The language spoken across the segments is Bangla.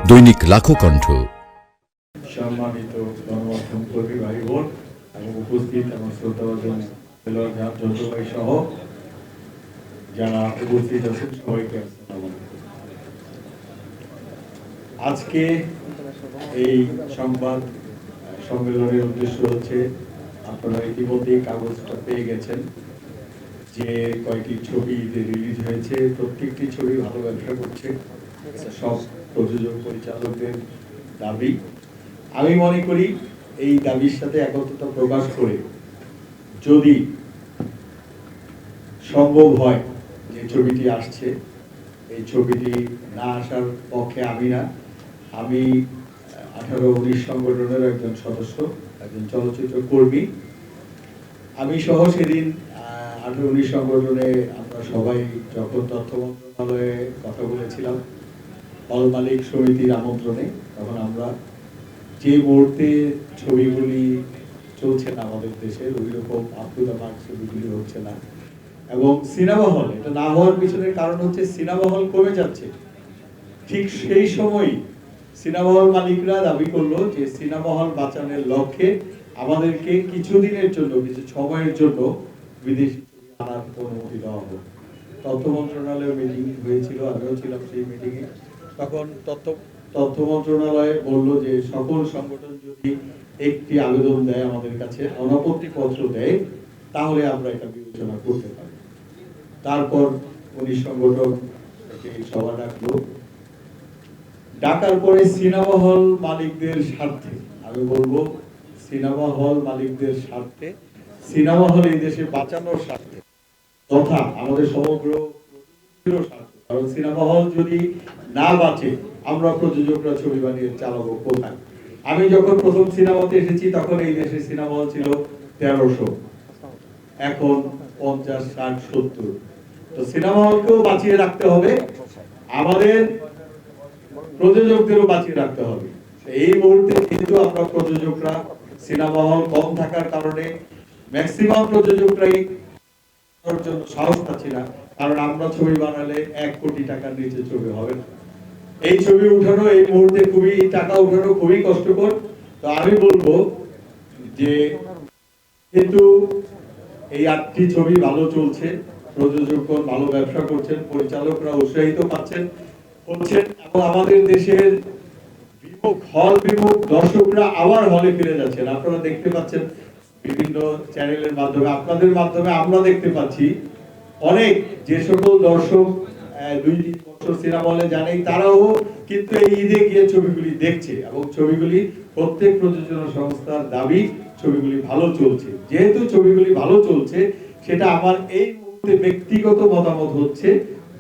দৈনিক লাখো কণ্ঠ। সম্মানিত গণমাধ্যম কর্মী ভাই বোন এবং উপস্থিত এবং শ্রোতাভাজন যত ভাই সহ যারা উপস্থিত আছেন সবাইকে আজকে এই সংবাদ সম্মেলনের উদ্দেশ্য হচ্ছে, আপনারা ইতিমধ্যেই কাগজটা পেয়ে গেছেন যে কয়েকটি ছবি রিলিজ হয়েছে। প্রত্যেকটি ছবি ভালো ব্যবসা করছে, সব প্রযোজক পরিচালকদের দাবি। আমি মনে করি এই দাবির সাথে একত্রতা প্রকাশ করে যদি সম্ভব হয় যে ছবিটি আসছে, এই ছবিটি না আসার পক্ষে আমি না, আমি 18-19 সংগঠনের একজন সদস্য, একজন চলচ্চিত্র কর্মী। আমি সহ সেদিন 18-19 সংগঠনে আমরা সবাই যখন তথ্য মন্ত্রণালয়ে কথা বলেছিলাম হল মালিক সমিতির আমন্ত্রণে, তখন আমরা যে মুহূর্তে ছবিগুলি চলছে না আমাদের দেশে, ওই রকম আপ-টু-দ্য-মার্ক ছবিগুলি হচ্ছে না, এবং সিনেমা হল এটা না হওয়ার পিছনের কারণ হচ্ছে সিনেমা হল কমে যাচ্ছে। ঠিক সেই সময় সিনেমা হল মালিকরা দাবি করলো যে সিনেমা হল বাঁচানোর লক্ষ্যে আমাদেরকে কিছুদিনের জন্য, কিছু সময়ের জন্য বিদেশি ছবি আনার অনুমতি দেওয়া হবে। তথ্য মন্ত্রণালয়ের মিটিং হয়েছিল, আমিও ছিলাম সেই মিটিংয়ে। তখন তথ্য মন্ত্রণালয় বললো যে সকল সংগঠন যদি একটি আবেদন দেয় আমাদের কাছে, অনাপত্তি পত্র দেয়, তাহলে আমরা এটা বিবেচনা করতে পারি। তারপর 19 সংগঠন সভা ডাকলো। ডাকার পরে সিনেমা হল মালিকদের স্বার্থে, আমি বলবো সিনেমা হল মালিকদের স্বার্থে, সিনেমা হল এই দেশে বাঁচানোর স্বার্থে তথা আমাদের সমগ্র স্বার্থে, কারণ সিনেমা হল যদি না বাঁচে আমরা প্রযোজকরা ছবি বানিয়ে চালাবো কোথায়? আমি যখন প্রথম সিনেমাতে এসেছি তখন এই দেশে সিনেমা হল ছিল 1300, এখন 50, 60, 70। তো সিনেমা হলকেও বাঁচিয়ে রাখতে হবে, আমাদের প্রযোজকদেরও বাঁচিয়ে রাখতে হবে। এই মুহূর্তে কিন্তু আমরা প্রযোজকরা সিনেমা হল কম থাকার কারণে ম্যাক্সিমাম প্রযোজকরাই জন্য সাহস পাচ্ছি না, কারণ আমরা ছবি বানালে 1 কোটি টাকার নিচে ছবি হবে না। এই ছবি উঠানো এই মুহূর্তে খুবই, টাকা উঠানো খুবই কষ্টকর। তো আমি বলবো যে কিন্তু এই 8টি ছবি ভালো চলছে, প্রযোজকগণ ভালো ব্যবসা করছেন, পরিচালকরা উৎসাহিত পাচ্ছেন হচ্ছেন, এবং আমাদের দেশের হল বিমুখ দর্শকরা আবার হলে ফিরে যাচ্ছেন। আপনারা দেখতে পাচ্ছেন বিভিন্ন চ্যানেলের মাধ্যমে, আপনাদের মাধ্যমে আমরা দেখতে পাচ্ছি অনেক যে সকল দর্শক 2-3 বছর সিনেমা হলে জানেই, তারাও কিন্তু এই ঈদে গিয়ে ছবিগুলি দেখছে, এবং ছবিগুলি প্রত্যেক প্রযোজনা সংস্থার দাবি ছবিগুলি ভালো চলছে। যেহেতু ছবিগুলি ভালো চলছে, সেটা আমার এই মুহূর্তে ব্যক্তিগত মতামত হচ্ছে,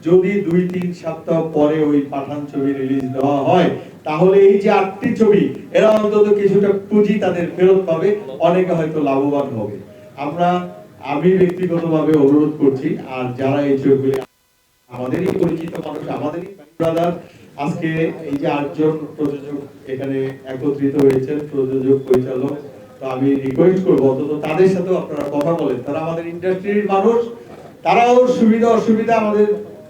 যদি 2-3 সপ্তাহ পরে ওই পাঠান ছবি রিলিজ দেওয়া হয়, তাহলে এই যে 8টি ছবি, এরা অন্তত কিছুটা পুঁজি তাদের ফেরত পাবে, অনেকে হয়তো লাভবান হবে। আমি ব্যক্তিগতভাবে অনুরোধ করছি, আর যারা এই ছবিগুলি আমাদেরই পরিচিত মানুষ, আমাদেরই ব্রাদার, আজকে এই যে 8 জন প্রযোজক এখানে একত্রিত হয়েছেন, প্রযোজক পরিচালক, তো আমি রিকোয়েস্ট করবো অন্তত তাদের সাথেও আপনারা কথা বলেন। তারা আমাদের ইন্ডাস্ট্রির মানুষ, তারাও সুবিধা অসুবিধা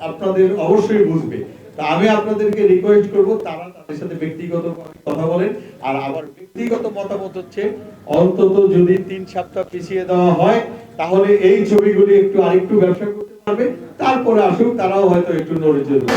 আপনাদের অবশ্যই বুঝবে। তা আমি আপনাদেরকে রিকোয়েস্ট করব তারা তাদের সাথে ব্যক্তিগত কথা বলেন। আর আমার ব্যক্তিগত মতামত হচ্ছে, অন্তত যদি 3 সপ্তাহ পিছিয়ে দেওয়া হয়, তাহলে এই ছবিগুলি একটু আরেকটু ব্যবসা করতে পারবে, তারপরে আসুক, তারাও হয়তো একটু নড়ে চড়বে।